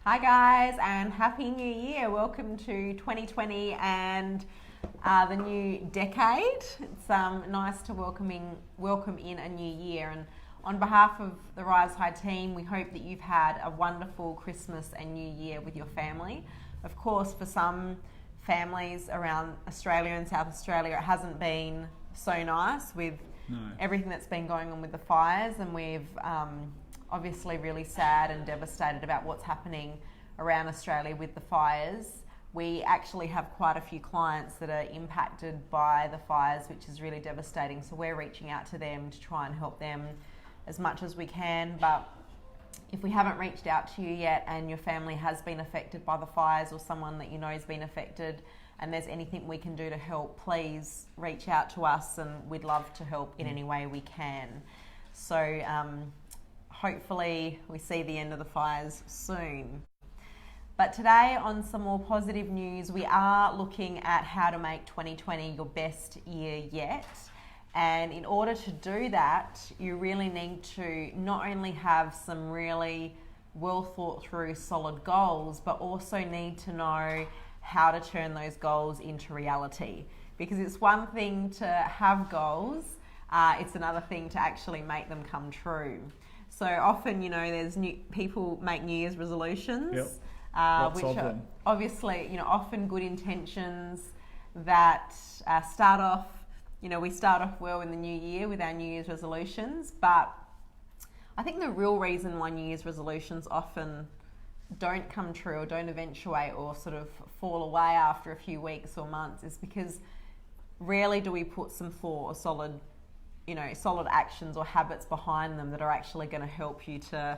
Hi guys, and Happy New Year. Welcome to 2020 and the new decade. It's nice to welcome in a new year, and on behalf of the Rise High team, we hope that you've had a wonderful Christmas and New Year with your family. Of course, for some families around Australia and South Australia, it hasn't been so nice with everything that's been going on with the fires, and we've obviously really sad and devastated about what's happening around Australia with the fires. We actually have quite a few clients that are impacted by the fires, which is really devastating. So we're reaching out to them to try and help them as much as we can. But if we haven't reached out to you yet and your family has been affected by the fires, or someone that you know has been affected, and there's anything we can do to help, please reach out to us, and we'd love to help in any way we can. So hopefully we see the end of the fires soon. But today, on some more positive news, we are looking at how to make 2020 your best year yet. And in order to do that, you really need to not only have some really well thought through solid goals, but also need to know how to turn those goals into reality. Because it's one thing to have goals, it's another thing to actually make them come true. So often, there's people make New Year's resolutions, which are obviously, often good intentions that start off, we start off well in the new year with our New Year's resolutions. But I think the real reason why New Year's resolutions often don't come true or don't eventuate or sort of fall away after a few weeks or months is because rarely do we put some thought or solid actions or habits behind them that are actually going to help you to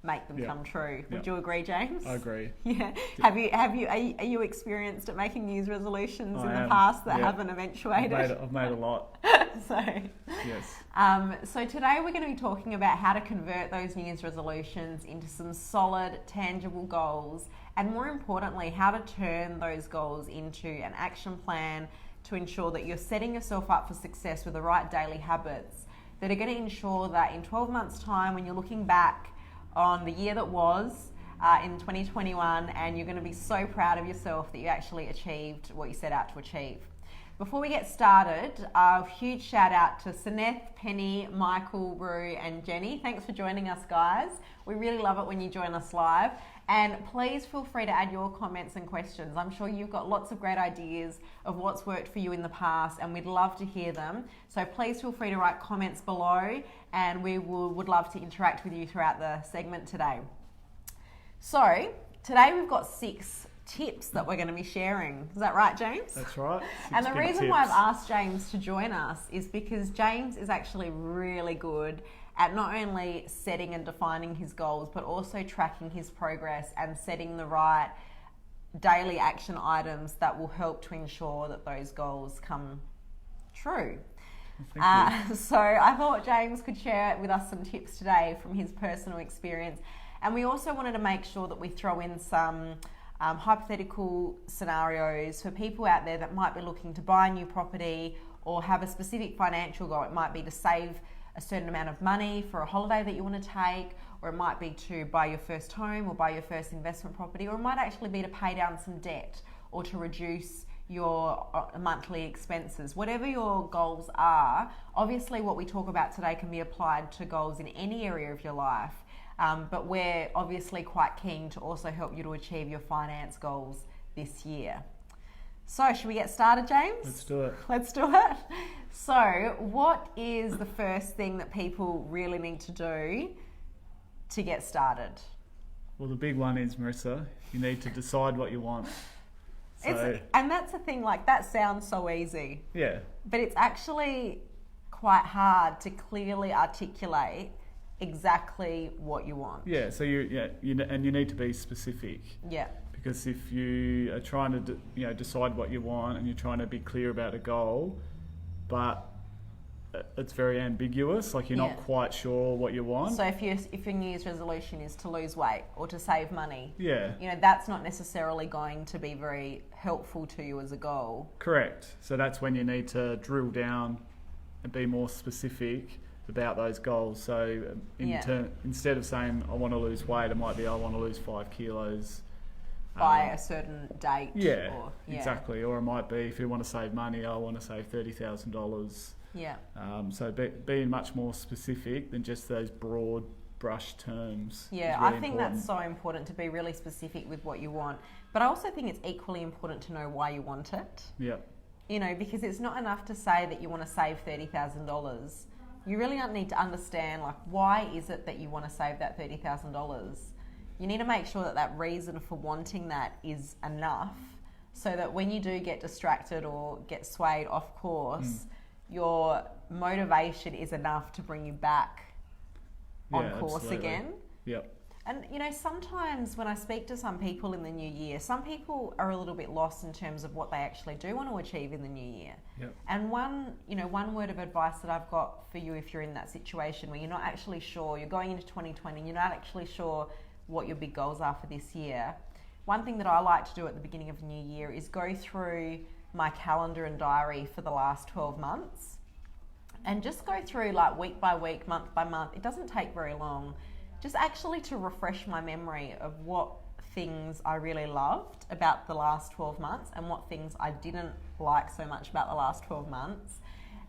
make them come true. Would you agree, James? I agree. Yeah. Are you experienced at making New Year's resolutions in the past that haven't eventuated? I've made a lot. So today we're going to be talking about how to convert those New Year's resolutions into some solid, tangible goals, and more importantly, how to turn those goals into an action plan to ensure that you're setting yourself up for success with the right daily habits that are going to ensure that in 12 months' time, when you're looking back on the year that was in 2021, and you're going to be so proud of yourself that you actually achieved what you set out to achieve. Before we get started, a huge shout out to Seneth, Penny, Michael, Rue and Jenny. Thanks for joining us, guys. We really love it when you join us live. And please feel free to add your comments and questions. I'm sure you've got lots of great ideas of what's worked for you in the past, and we'd love to hear them. So please feel free to write comments below, and we would love to interact with you throughout the segment today. So today we've got 6 tips that we're going to be sharing. Is that right, James? That's right. And the reason why I've asked James to join us is because James is actually really good at not only setting and defining his goals, but also tracking his progress and setting the right daily action items that will help to ensure that those goals come true. So I thought James could share with us some tips today from his personal experience. And we also wanted to make sure that we throw in some hypothetical scenarios for people out there that might be looking to buy a new property or have a specific financial goal. It might be to save a certain amount of money for a holiday that you want to take, or it might be to buy your first home or buy your first investment property, or it might actually be to pay down some debt or to reduce your monthly expenses. Whatever your goals are, obviously what we talk about today can be applied to goals in any area of your life. But we're obviously quite keen to also help you to achieve your finance goals this year. So should we get started, James? Let's do it. Let's do it. So what is the first thing that people really need to do to get started? Well, the big one is, Marissa, you need to decide what you want. And that's the thing, that sounds so easy. Yeah. But it's actually quite hard to clearly articulate exactly what you want. Yeah, so you need to be specific. Yeah. Because if you are trying to decide what you want and you're trying to be clear about a goal, but it's very ambiguous, you're not quite sure what you want. So if your New Year's resolution is to lose weight or to save money, that's not necessarily going to be very helpful to you as a goal. Correct. So that's when you need to drill down and be more specific about those goals. So instead of saying I want to lose weight, it might be I want to lose 5 kilos. By a certain date. Exactly. Or it might be if you want to save money, I want to save $30,000. Yeah. So being much more specific than just those broad brush terms. Yeah, really I think that's so important to be really specific with what you want. But I also think it's equally important to know why you want it. Yeah. You know, because it's not enough to say that you want to save $30,000. You really need to understand, like, why is it that you want to save that $30,000? You need to make sure that that reason for wanting that is enough so that when you do get distracted or get swayed off course, your motivation is enough to bring you back on course absolutely. Again. Yep. And, you know, sometimes when I speak to some people in the new year, some people are a little bit lost in terms of what they actually do want to achieve in the new year. Yep. And one word of advice that I've got for you if you're in that situation where you're not actually sure, you're going into 2020, you're not actually sure what your big goals are for this year. One thing that I like to do at the beginning of the new year is go through my calendar and diary for the last 12 months and just go through like week by week, month by month. It doesn't take very long. Just actually to refresh my memory of what things I really loved about the last 12 months and what things I didn't like so much about the last 12 months,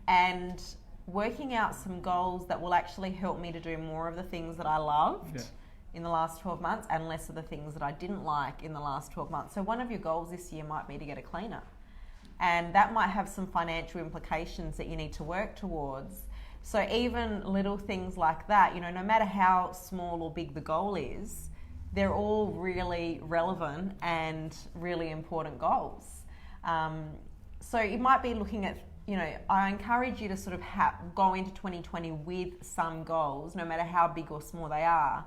and working out some goals that will actually help me to do more of the things that I loved in the last 12 months and less of the things that I didn't like in the last 12 months. So one of your goals this year might be to get a cleaner, and that might have some financial implications that you need to work towards. So even little things like that, you know, no matter how small or big the goal is, they're all really relevant and really important goals. So you might be looking at, you know, I encourage you to sort of go into 2020 with some goals, no matter how big or small they are.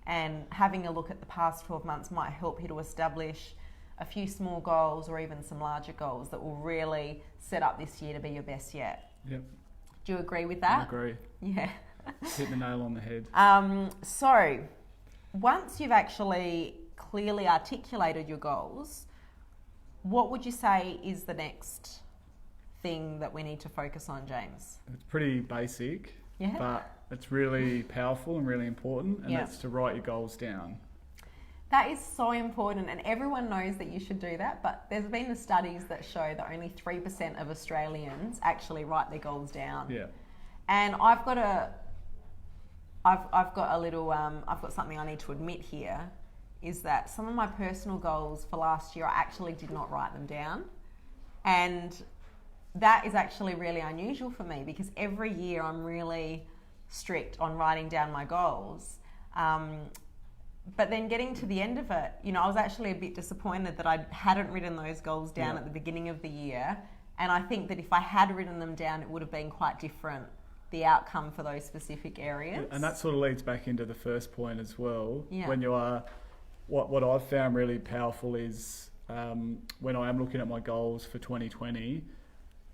And having a look at the past 12 months might help you to establish a few small goals or even some larger goals that will really set up this year to be your best yet. Yep. Do you agree with that? I agree. Yeah. Hit the nail on the head. So once you've actually clearly articulated your goals, what would you say is the next thing that we need to focus on, James? It's pretty basic, but it's really powerful and really important, and that's to write your goals down. That is so important, and everyone knows that you should do that, but there's been the studies that show that only 3% of Australians actually write their goals down. Yeah. And I've got something I need to admit here, is that some of my personal goals for last year, I actually did not write them down. And that is actually really unusual for me, because every year I'm really strict on writing down my goals. But then getting to the end of it, you know, I was actually a bit disappointed that I hadn't written those goals down at the beginning of the year. And I think that if I had written them down, it would have been quite different, the outcome for those specific areas. And that sort of leads back into the first point as well. Yeah. When you are, what I've found really powerful is when I am looking at my goals for 2020,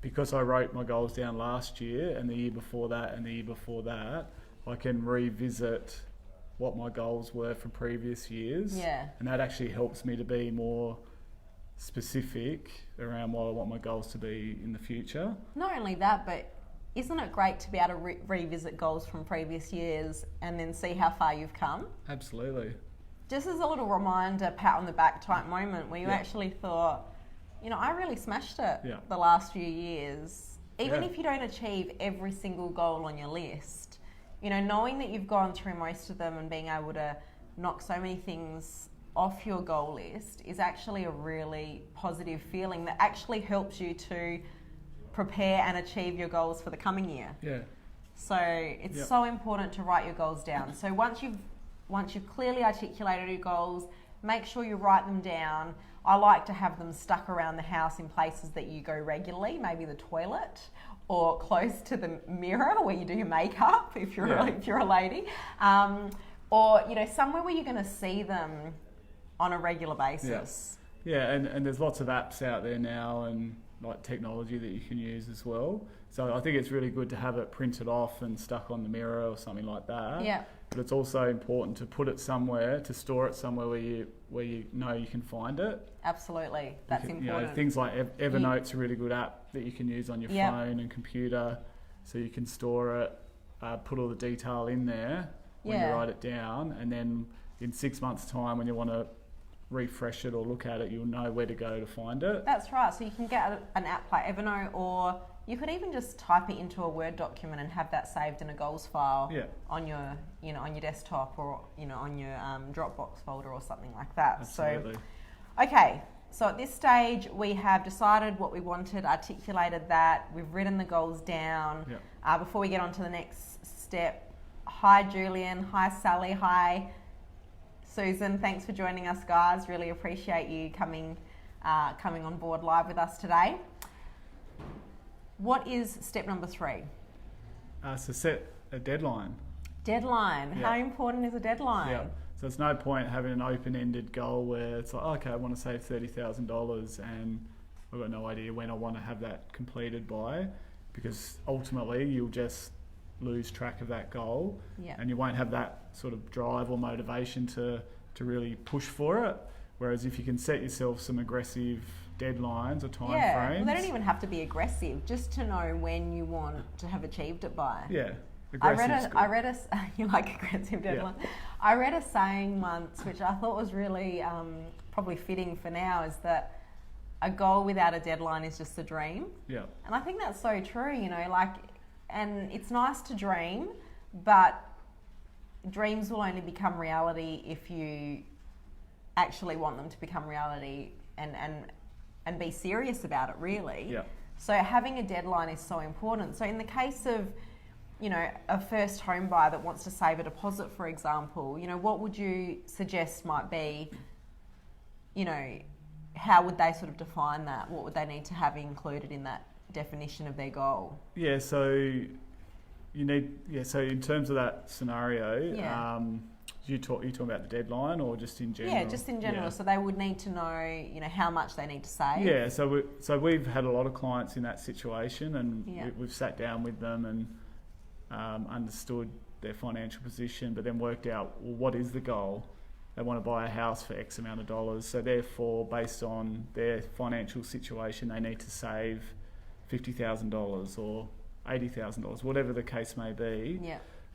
because I wrote my goals down last year and the year before that and the year before that, I can revisit what my goals were for previous years. Yeah. And that actually helps me to be more specific around what I want my goals to be in the future. Not only that, but isn't it great to be able to revisit goals from previous years and then see how far you've come? Absolutely. Just as a little reminder, pat on the back type moment where you actually thought, you know, I really smashed it the last few years. Even if you don't achieve every single goal on your list, you know, knowing that you've gone through most of them and being able to knock so many things off your goal list is actually a really positive feeling that actually helps you to prepare and achieve your goals for the coming year. Yeah. So it's so important to write your goals down. So once you've clearly articulated your goals, make sure you write them down. I like to have them stuck around the house in places that you go regularly, maybe the toilet, or close to the mirror where you do your makeup if you're a lady, or you know, somewhere where you're going to see them on a regular basis. Yeah, and there's lots of apps out there now and like technology that you can use as well. So I think it's really good to have it printed off and stuck on the mirror or something like that. Yeah. But it's also important to put it somewhere, to store it somewhere where you know you can find it. Absolutely, that's important. You know, things like Evernote's a really good app that you can use on your phone and computer, so you can store it. put all the detail in there when you write it down, and then in 6 months' time when you want to refresh it or look at it, you'll know where to go to find it. That's right. So you can get an app like Evernote, or you could even just type it into a Word document and have that saved in a goals file on your, on your desktop, or on your Dropbox folder or something like that. Absolutely. So, okay. So at this stage, we have decided what we wanted, articulated that, we've written the goals down. Before we get on to the next step, hi Julian, hi Sally, hi Susan, thanks for joining us, guys. Really appreciate you coming on board live with us today. What is step number 3? So set a deadline. Deadline. How important is a deadline? So it's no point having an open-ended goal where it's like, okay, I want to save $30,000 and I've got no idea when I want to have that completed by, because ultimately you'll just lose track of that goal and you won't have that sort of drive or motivation to really push for it. Whereas if you can set yourself some aggressive deadlines or time frames. Well, they don't even have to be aggressive, just to know when you want to have achieved it by. I read a you like aggressive deadline. I read a saying once, which I thought was really probably fitting for now, is that a goal without a deadline is just a dream. And I think that's so true, and it's nice to dream, but dreams will only become reality if you actually want them to become reality and be serious about it, really. So having a deadline is so important. So in the case of, a first home buyer that wants to save a deposit, for example, what would you suggest might be, how would they sort of define that? What would they need to have included in that definition of their goal? So you need, so in terms of that scenario, you talking about the deadline or just in general? Yeah, just in general. So they would need to know, how much they need to save. So we've had a lot of clients in that situation, and we've sat down with them and understood their financial position, but then worked out, well, what is the goal? They want to buy a house for X amount of dollars. So therefore, based on their financial situation, they need to save $50,000 or $80,000, whatever the case may be.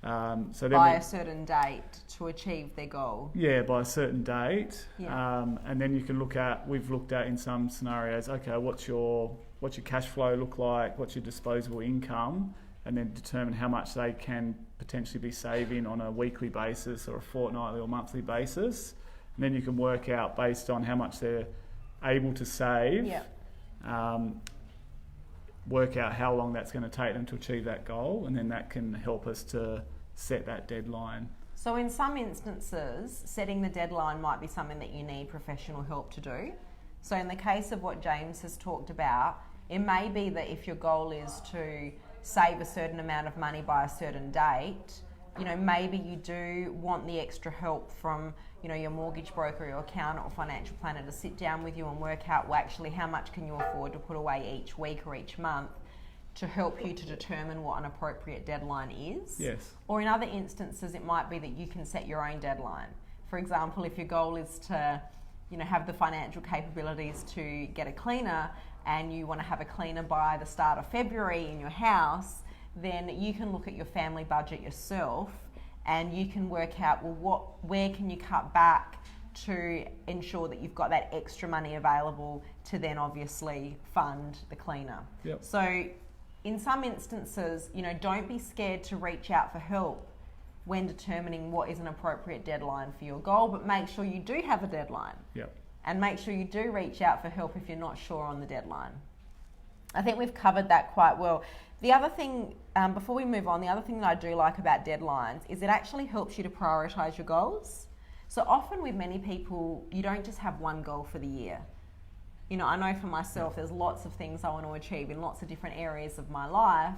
So then by a certain date to achieve their goal. By a certain date. And then you can we've looked at in some scenarios, okay, what's your cash flow look like? What's your disposable income? And then determine how much they can potentially be saving on a weekly basis or a fortnightly or monthly basis. And then you can work out, based on how much they're able to save, work out how long that's going to take them to achieve that goal, and then that can help us to set that deadline. So in some instances, setting the deadline might be something that you need professional help to do. So in the case of what James has talked about, it may be that if your goal is to save a certain amount of money by a certain date, maybe you do want the extra help from, your mortgage broker, your accountant or financial planner to sit down with you and work out, well, actually, how much can you afford to put away each week or each month to help you to determine what an appropriate deadline is. Or in other instances, it might be that you can set your own deadline. For example, if your goal is to, have the financial capabilities to get a cleaner, and you want to have a cleaner by the start of February in your house, then you can look at your family budget yourself and you can work out, well, where can you cut back to ensure that you've got that extra money available to then obviously fund the cleaner. So in some instances, don't be scared to reach out for help when determining what is an appropriate deadline for your goal, but make sure you do have a deadline. And make sure you do reach out for help if you're not sure on the deadline. I think we've covered that quite well. The other thing, before we move on, the other thing that I do like about deadlines is it actually helps you to prioritise your goals. So often with many people, you don't just have one goal for the year. I know for myself, there's lots of things I want to achieve in lots of different areas of my life,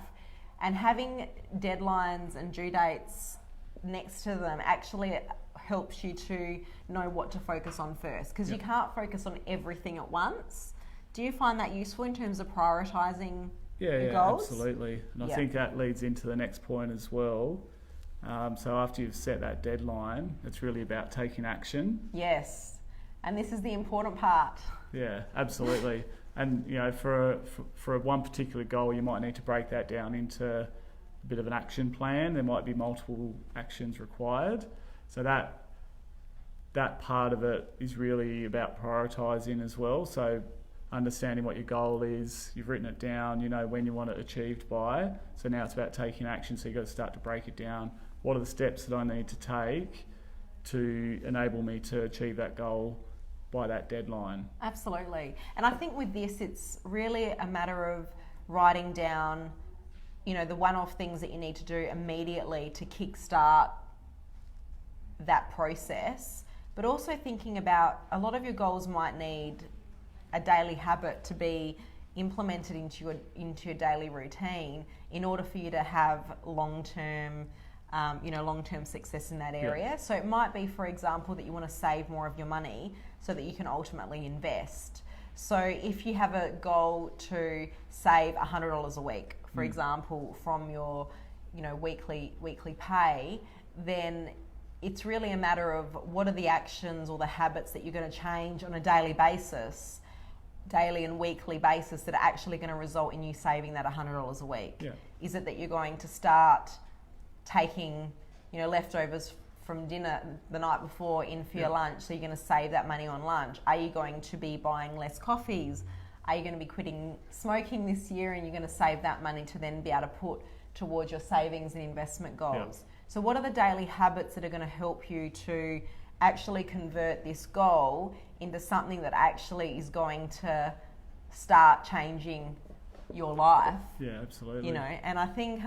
and having deadlines and due dates next to them actually helps you to know what to focus on first, because you can't focus on everything at once. Do you find that useful in terms of prioritising your goals? Absolutely. And I think that leads into the next point as well. So after you've set that deadline, it's really about taking action. Yes, and this is the important part. Yeah, absolutely. And for one particular goal, you might need to break that down into bit of an action plan. There might be multiple actions required. So that part of it is really about prioritising as well. So understanding what your goal is, you've written it down, you know when you want it achieved by. So now it's about taking action. So you've got to start to break it down. What are the steps that I need to take to enable me to achieve that goal by that deadline? Absolutely. And I think with this, it's really a matter of writing down, you know, the one-off things that you need to do immediately to kickstart that process, but also thinking about a lot of your goals might need a daily habit to be implemented into your daily routine in order for you to have long-term success in that area. Yeah. So it might be, for example, that you want to save more of your money so that you can ultimately invest. So if you have a goal to save $100 a week, for example, from your, you know, weekly pay, then it's really a matter of what are the actions or the habits that you're going to change on a daily and weekly basis that are actually going to result in you saving that $100 a week. Yeah. Is it that you're going to start taking, you know, leftovers from dinner the night before in for your lunch, so you're going to save that money on lunch? Are you going to be buying less coffees? Are you going to be quitting smoking this year and you're going to save that money to then be able to put towards your savings and investment goals? So what are the daily habits that are going to help you to actually convert this goal into something that actually is going to start changing your life? Yeah, absolutely. You know, and I think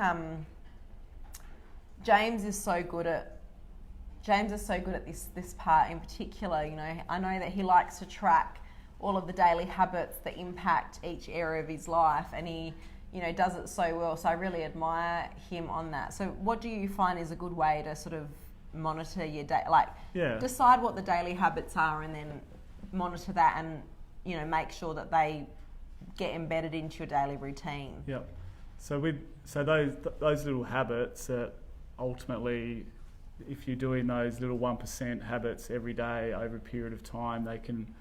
James is so good at this part in particular. You know, I know that he likes to track all of the daily habits that impact each area of his life, and he, you know, does it so well. So I really admire him on that. So what do you find is a good way to sort of monitor your day? Like, decide what the daily habits are and then monitor that, and, you know, make sure that they get embedded into your daily routine. Yep. So those little habits that ultimately, if you're doing those little 1% habits every day over a period of time, they can,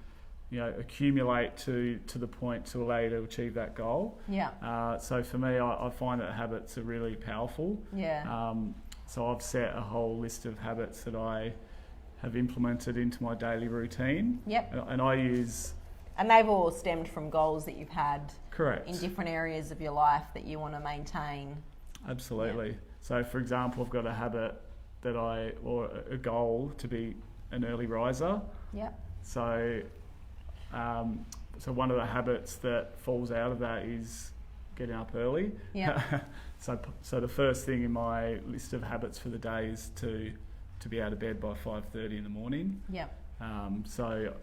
you know, accumulate to the point to allow you to achieve that goal. Yeah. So for me, I find that habits are really powerful. Yeah. So I've set a whole list of habits that I have implemented into my daily routine. Yep. And I use... And they've all stemmed from goals that you've had. Correct. In different areas of your life that you want to maintain. Absolutely. Yeah. So for example, I've got a habit or a goal to be an early riser. Yep. So one of the habits that falls out of that is getting up early. Yeah. So the first thing in my list of habits for the day is to be out of bed by 5:30 in the morning. Yeah. So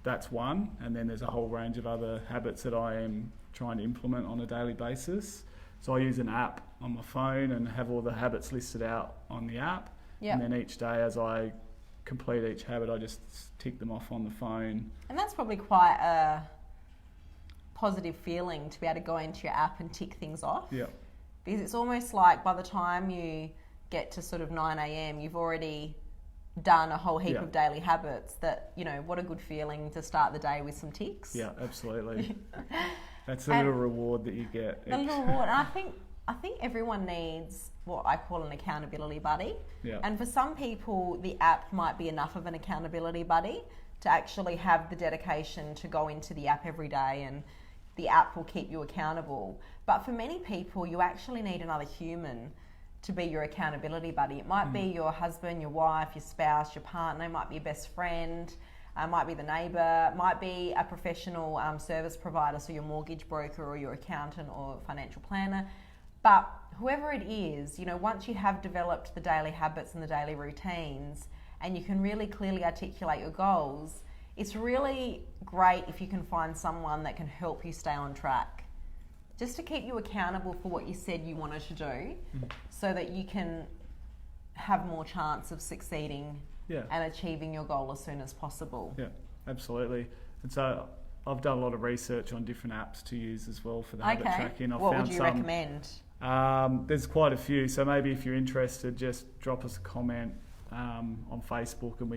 that's one, and then there's a whole range of other habits that I am trying to implement on a daily basis. So I use an app on my phone and have all the habits listed out on the app. Yep. And then each day as I complete each habit, I just tick them off on the phone. And that's probably quite a positive feeling to be able to go into your app and tick things off. Yeah. Because it's almost like by the time you get to sort of 9 a.m, you've already done a whole heap of daily habits that, you know, what a good feeling to start the day with some ticks. Yeah, absolutely. That's the little reward that you get. The little reward. And I think everyone needs what I call an accountability buddy. Yeah. And for some people, the app might be enough of an accountability buddy to actually have the dedication to go into the app every day, and the app will keep you accountable. But for many people, you actually need another human to be your accountability buddy. It might be your husband, your wife, your spouse, your partner, it might be your best friend, might be the neighbour, might be a professional service provider, so your mortgage broker or your accountant or financial planner. But whoever it is, you know, once you have developed the daily habits and the daily routines, and you can really clearly articulate your goals, it's really great if you can find someone that can help you stay on track, just to keep you accountable for what you said you wanted to do, so that you can have more chance of succeeding and achieving your goal as soon as possible. Yeah, absolutely. And so I've done a lot of research on different apps to use as well for the habit tracking. What would you recommend? There's quite a few, so maybe if you're interested, just drop us a comment on Facebook, and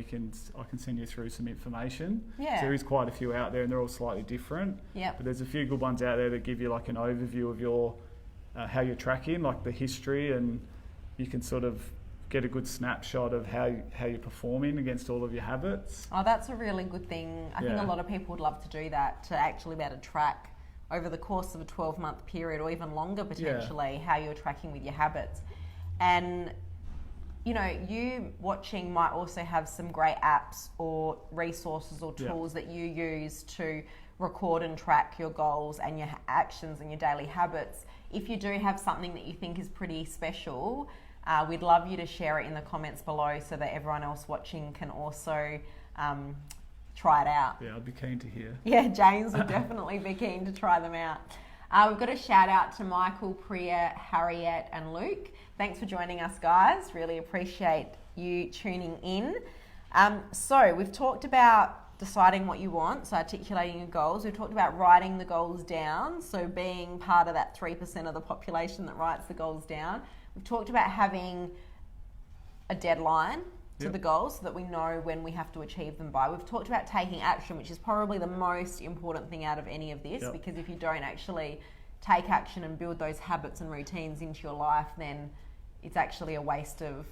I can send you through some information. Yeah. So there is quite a few out there, and they're all slightly different. Yeah. But there's a few good ones out there that give you like an overview of your how you're tracking, like the history, and you can sort of get a good snapshot of how you're performing against all of your habits. Oh, that's a really good thing. I think a lot of people would love to do that, to actually be able to track over the course of a 12-month period or even longer potentially how you're tracking with your habits. And you know, you watching might also have some great apps or resources or tools that you use to record and track your goals and your actions and your daily habits. If you do have something that you think is pretty special, we'd love you to share it in the comments below so that everyone else watching can also try it out. Yeah, I'd be keen to hear. Yeah, James would definitely be keen to try them out. We've got a shout out to Michael, Priya, Harriet and Luke. Thanks for joining us, guys. Really appreciate you tuning in. So we've talked about deciding what you want, so articulating your goals. We've talked about writing the goals down, so being part of that 3% of the population that writes the goals down. We've talked about having a deadline to the goals so that we know when we have to achieve them by. We've talked about taking action, which is probably the most important thing out of any of this, because if you don't actually take action and build those habits and routines into your life, then it's actually a waste of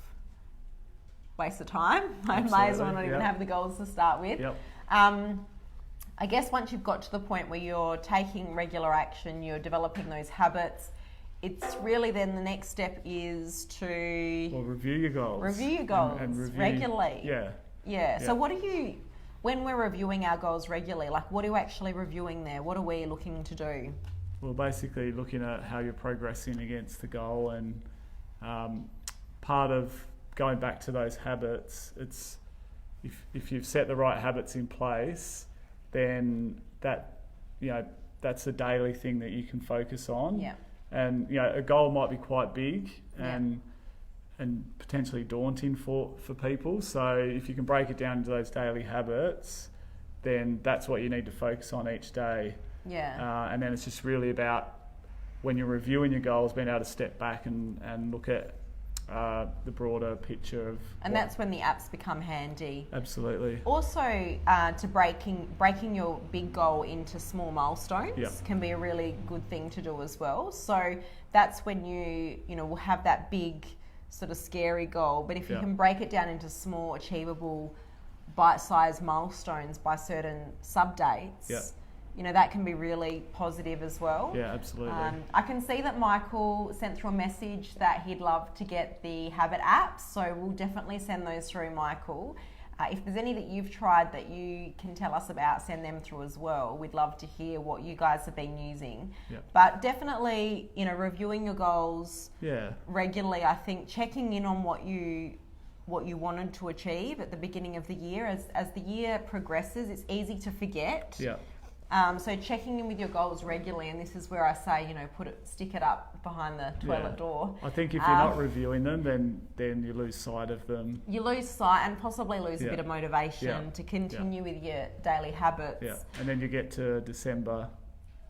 time. I may as well not even have the goals to start with. I guess once you've got to the point where you're taking regular action, you're developing those habits, it's really then the next step is to review your goals. And review regularly. Yeah. So what do you, when we're reviewing our goals regularly, like what are you actually reviewing there? What are we looking to do? Well, basically looking at how you're progressing against the goal, and part of going back to those habits, it's if you've set the right habits in place, then that's a daily thing that you can focus on. Yeah. And a goal might be quite big and potentially daunting for people. So if you can break it down into those daily habits, then that's what you need to focus on each day. Yeah. And then it's just really about, when you're reviewing your goals, being able to step back and look at the broader picture of. And that's when the apps become handy. Absolutely. Also, to breaking your big goal into small milestones can be a really good thing to do as well. So that's when you will have that big sort of scary goal, but if you can break it down into small, achievable, bite-sized milestones by certain sub-dates, that can be really positive as well. Yeah, absolutely. I can see that Michael sent through a message that he'd love to get the habit apps, so we'll definitely send those through, Michael. If there's any that you've tried that you can tell us about, send them through as well. We'd love to hear what you guys have been using. But definitely, reviewing your goals regularly. I think checking in on what you wanted to achieve at the beginning of the year. As the year progresses, it's easy to forget. So checking in with your goals regularly, and this is where I say, stick it up behind the toilet door. I think if you're not reviewing them, then you lose sight of them. You lose sight and possibly lose a bit of motivation to continue with your daily habits. And then you get to December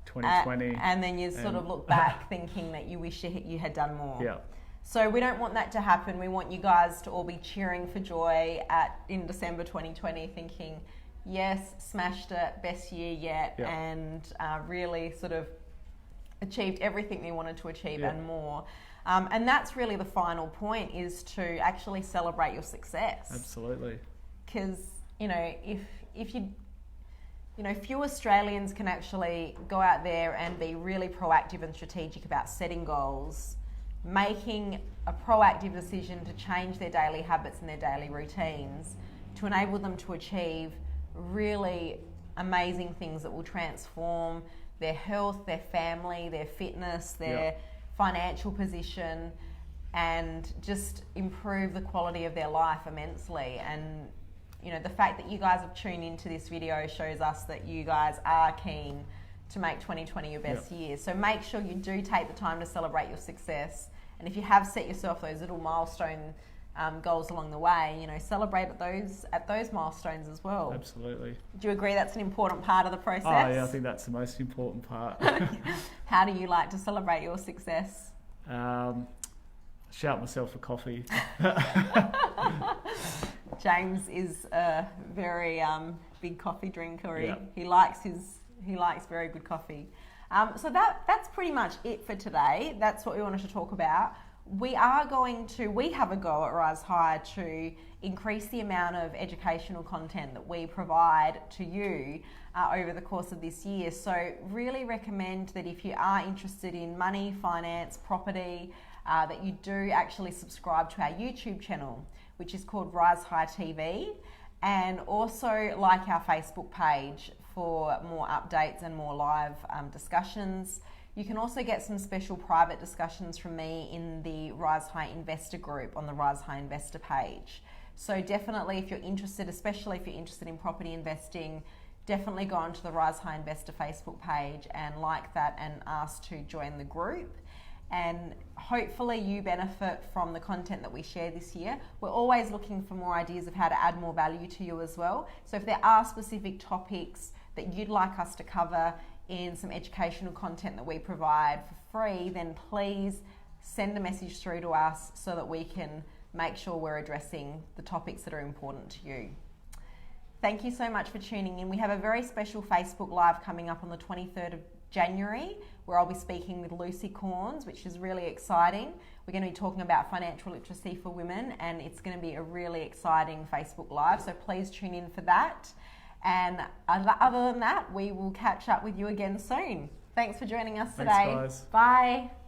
2020. And then you sort of look back thinking that you wish you had done more. So we don't want that to happen. We want you guys to all be cheering for joy in December 2020, thinking, yes, smashed it, best year yet, and really sort of achieved everything we wanted to achieve and more. And that's really the final point, is to actually celebrate your success. Absolutely. Because, if few Australians can actually go out there and be really proactive and strategic about setting goals, making a proactive decision to change their daily habits and their daily routines to enable them to achieve really amazing things that will transform their health, their family, their fitness, their financial position, and just improve the quality of their life immensely. And the fact that you guys have tuned into this video shows us that you guys are keen to make 2020 your best year. So make sure you do take the time to celebrate your success, and if you have set yourself those little milestone goals along the way, celebrate at those milestones as well. Absolutely. Do you agree that's an important part of the process? Oh yeah, I think that's the most important part. How do you like to celebrate your success? Shout myself a coffee. James is a very big coffee drinker. He likes very good coffee. So that's pretty much it for today. That's what we wanted to talk about. We have a go at Rise High to increase the amount of educational content that we provide to you over the course of this year. So really recommend that if you are interested in money, finance, property, that you do actually subscribe to our YouTube channel, which is called Rise High TV, and also like our Facebook page for more updates and more live discussions. You can also get some special private discussions from me in the Rise High Investor group on the Rise High Investor page. So definitely, if you're interested, especially if you're interested in property investing, definitely go onto the Rise High Investor Facebook page and like that and ask to join the group. And hopefully you benefit from the content that we share this year. We're always looking for more ideas of how to add more value to you as well. So if there are specific topics that you'd like us to cover in some educational content that we provide for free, then please send a message through to us so that we can make sure we're addressing the topics that are important to you. Thank you so much for tuning in. We have a very special Facebook Live coming up on the 23rd of January, where I'll be speaking with Lucy Corns, which is really exciting. We're going to be talking about financial literacy for women, and it's going to be a really exciting Facebook Live, so please tune in for that. And other than that, we will catch up with you again soon. Thanks for joining us today. Thanks, guys. Bye.